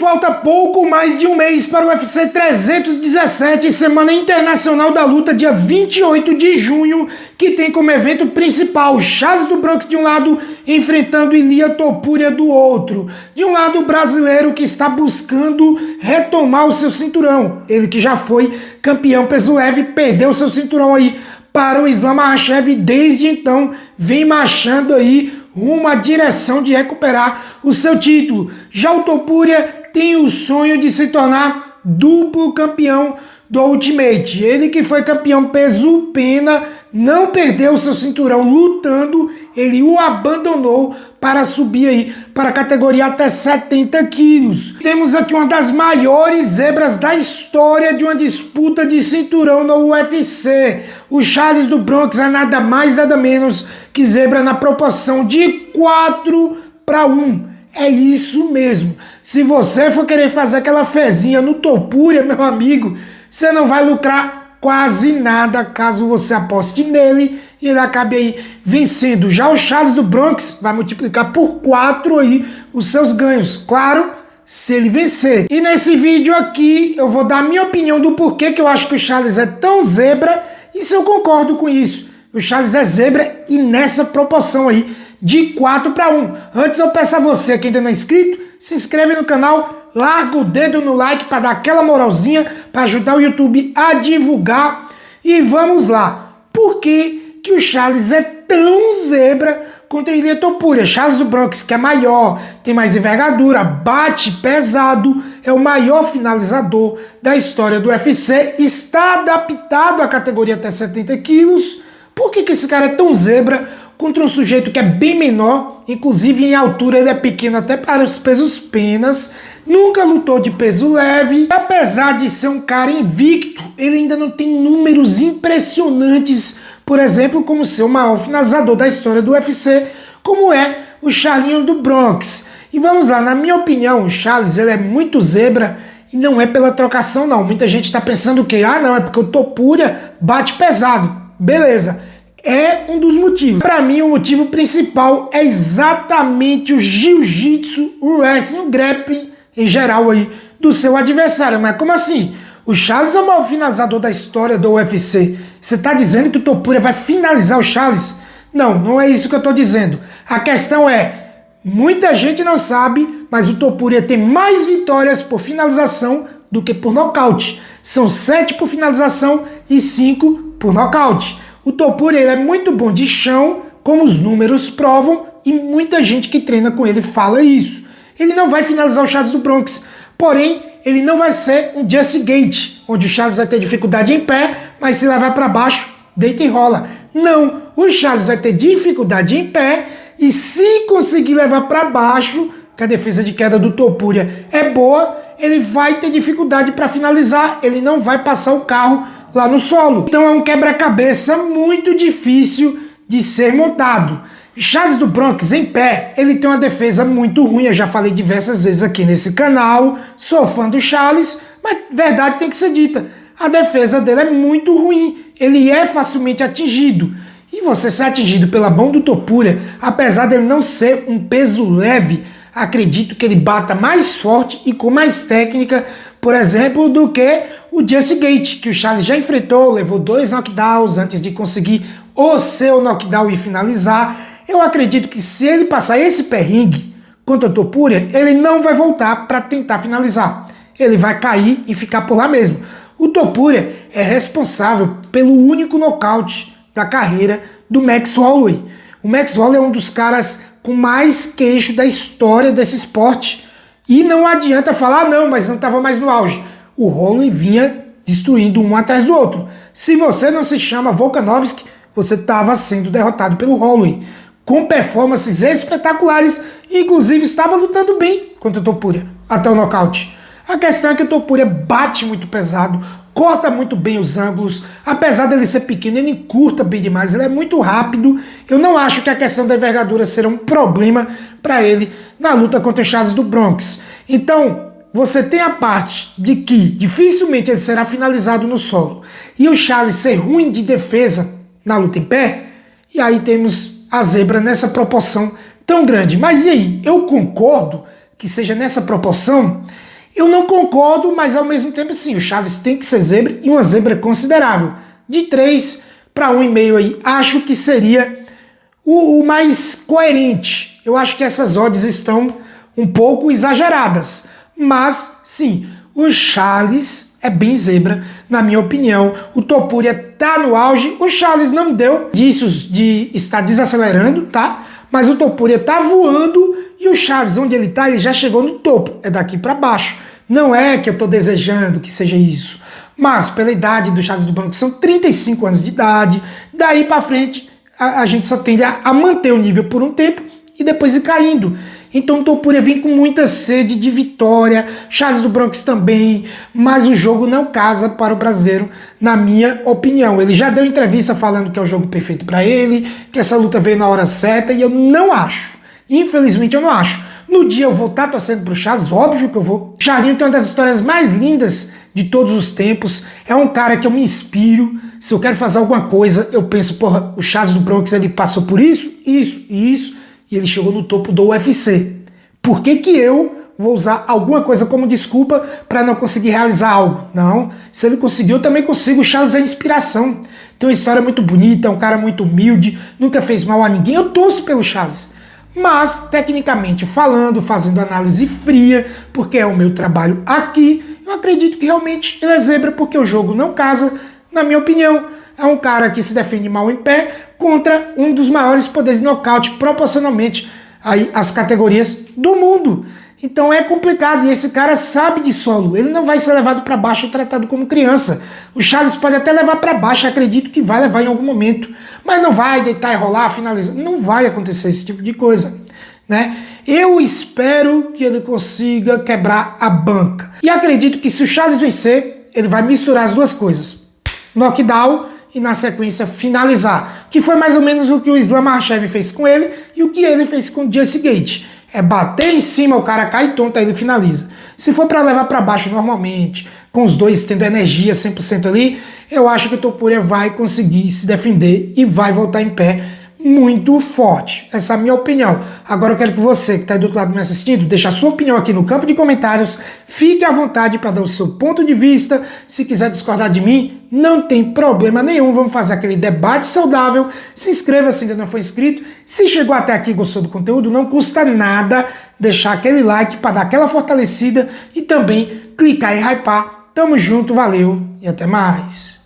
falta pouco mais de um mês para o UFC 317, Semana Internacional da Luta, dia 28 de junho, que tem como evento principal Charles do Bronx de um lado, enfrentando Ilia Topuria do outro. De um lado, o brasileiro que está buscando retomar o seu cinturão. Ele que já foi campeão peso leve, perdeu o seu cinturão aí para o Islam Makhachev, desde então vem marchando aí rumo à direção de recuperar o seu título. Já o Topuria tem o sonho de se tornar duplo campeão do Ultimate. Ele que foi campeão peso pena, não perdeu o seu cinturão lutando, ele o abandonou para subir aí para a categoria até 70 quilos. Temos aqui uma das maiores zebras da história de uma disputa de cinturão no UFC. O Charles do Bronx é nada mais nada menos que zebra na proporção de 4-1. É isso mesmo. Se você for querer fazer aquela fezinha no Topuria, meu amigo, você não vai lucrar quase nada caso você aposte nele e ele acabe aí vencendo. Já o Charles do Bronx vai multiplicar por 4 aí os seus ganhos. Claro, se ele vencer. E nesse vídeo aqui eu vou dar a minha opinião do porquê que eu acho que o Charles é tão zebra e se eu concordo com isso. O Charles é zebra e nessa proporção aí de 4-1. Antes eu peço a você que ainda não é inscrito, se inscreve no canal, larga o dedo no like para dar aquela moralzinha, para ajudar o YouTube a divulgar. E vamos lá. Por que o Charles é tão zebra contra Ilia Topuria? Charles do Bronx, que é maior, tem mais envergadura, bate pesado, é o maior finalizador da história do UFC, está adaptado à categoria até 70 quilos. Por que esse cara é tão zebra contra um sujeito que é bem menor, inclusive em altura ele é pequeno até para os pesos penas, nunca lutou de peso leve, apesar de ser um cara invicto, ele ainda não tem números impressionantes, por exemplo, como ser o maior finalizador da história do UFC, como é o Charlinho do Bronx. E vamos lá, na minha opinião, o Charles ele é muito zebra e não é pela trocação não. Muita gente está pensando que, não, é porque o Topuria bate pesado. Beleza, é um dos motivos. Para mim, o motivo principal é exatamente o jiu-jitsu, o wrestling, o grappling em geral aí do seu adversário. Mas como assim? O Charles é o maior finalizador da história do UFC. Você está dizendo que o Topuria vai finalizar o Charles? Não, não é isso que eu estou dizendo. A questão é, muita gente não sabe, mas o Topuria tem mais vitórias por finalização do que por nocaute. São 7 por finalização e 5 por nocaute. O Topuria ele é muito bom de chão, como os números provam, e muita gente que treina com ele fala isso. Ele não vai finalizar o Charles do Bronx, porém, ele não vai ser um Just Gate, onde o Charles vai ter dificuldade em pé, mas se levar para baixo, deita e rola. Não, o Charles vai ter dificuldade em pé, e se conseguir levar para baixo, que a defesa de queda do Topuria é boa, ele vai ter dificuldade para finalizar, ele não vai passar o carro lá no solo. Então é um quebra-cabeça muito difícil de ser montado. Charles do Bronx em pé, ele tem uma defesa muito ruim, eu já falei diversas vezes aqui nesse canal, sou fã do Charles, mas verdade tem que ser dita, a defesa dele é muito ruim, ele é facilmente atingido. E você ser atingido pela mão do Topuria, apesar dele não ser um peso leve, acredito que ele bata mais forte e com mais técnica, por exemplo, do que o Just Gate, que o Charles já enfrentou, levou 2 knockdowns antes de conseguir o seu knockdown e finalizar. Eu acredito que se ele passar esse perrengue contra o Topuria, ele não vai voltar para tentar finalizar. Ele vai cair e ficar por lá mesmo. O Topuria é responsável pelo único nocaute da carreira do Max Holloway. O Max Holloway é um dos caras com mais queixo da história desse esporte. E não adianta falar, não, mas não estava mais no auge. O Holloway vinha destruindo um atrás do outro. Se você não se chama Volkanovski, você estava sendo derrotado pelo Holloway. Com performances espetaculares, e inclusive estava lutando bem contra o Topuria, até o nocaute. A questão é que o Topuria bate muito pesado, corta muito bem os ângulos, apesar dele ser pequeno, ele encurta bem demais, ele é muito rápido. Eu não acho que a questão da envergadura será um problema para ele na luta contra o Charles do Bronx. Então, você tem a parte de que dificilmente ele será finalizado no solo, e o Charles ser ruim de defesa na luta em pé, e aí temos a zebra nessa proporção tão grande. Mas e aí? Eu concordo que seja nessa proporção, Eu não concordo, mas ao mesmo tempo sim, o Charles tem que ser zebra e uma zebra considerável. De 3 para 1,5 aí, acho que seria o mais coerente. Eu acho que essas odds estão um pouco exageradas. Mas, sim, o Charles é bem zebra, na minha opinião. O Topuria tá no auge. O Charles não deu indícios de estar desacelerando, tá? Mas o Topuria tá voando e o Charles, onde ele tá, ele já chegou no topo. É daqui para baixo. Não é que eu tô desejando que seja isso. Mas pela idade do Charles do Banco, que são 35 anos de idade, daí para frente a gente só tende a manter o nível por um tempo e depois ir caindo. Então o Topuria vem com muita sede de vitória, Charles do Bronx também, mas o jogo não casa para o brasileiro, na minha opinião. Ele já deu entrevista falando que é o jogo perfeito para ele, que essa luta veio na hora certa, e eu não acho. Infelizmente eu não acho. No dia eu vou estar torcendo pro Charles, óbvio que eu vou. O Charinho tem uma das histórias mais lindas de todos os tempos, é um cara que eu me inspiro. Se eu quero fazer alguma coisa, eu penso, porra, o Charles do Bronx, ele passou por isso, isso e isso, e ele chegou no topo do UFC. Por que que eu vou usar alguma coisa como desculpa para não conseguir realizar algo? Não, se ele conseguiu, eu também consigo. O Charles é inspiração. Tem uma história muito bonita, é um cara muito humilde, nunca fez mal a ninguém. Eu torço pelo Charles. Mas, tecnicamente falando, fazendo análise fria, porque é o meu trabalho aqui, eu acredito que realmente ele é zebra, porque o jogo não casa, na minha opinião. É um cara que se defende mal em pé contra um dos maiores poderes de nocaute, proporcionalmente aí as categorias do mundo. Então é complicado, e esse cara sabe de solo, ele não vai ser levado para baixo e tratado como criança. O Charles pode até levar para baixo, acredito que vai levar em algum momento, mas não vai deitar e rolar, finalizar, não vai acontecer esse tipo de coisa, né? Eu espero que ele consiga quebrar a banca. E acredito que se o Charles vencer, ele vai misturar as duas coisas. Knockdown e na sequência finalizar. Que foi mais ou menos o que o Islam Makhachev fez com ele e o que ele fez com o Justin Gaethje. É bater em cima, o cara cai tonto, aí ele finaliza. Se for para levar para baixo normalmente, com os dois tendo energia 100% ali, eu acho que o Topuria vai conseguir se defender e vai voltar em pé muito forte. Essa é a minha opinião. Agora eu quero que você que está aí do outro lado me assistindo, deixe a sua opinião aqui no campo de comentários. Fique à vontade para dar o seu ponto de vista. Se quiser discordar de mim, não tem problema nenhum. Vamos fazer aquele debate saudável. Se inscreva se ainda não for inscrito. Se chegou até aqui e gostou do conteúdo, não custa nada deixar aquele like para dar aquela fortalecida e também clicar em hypar. Tamo junto, valeu e até mais.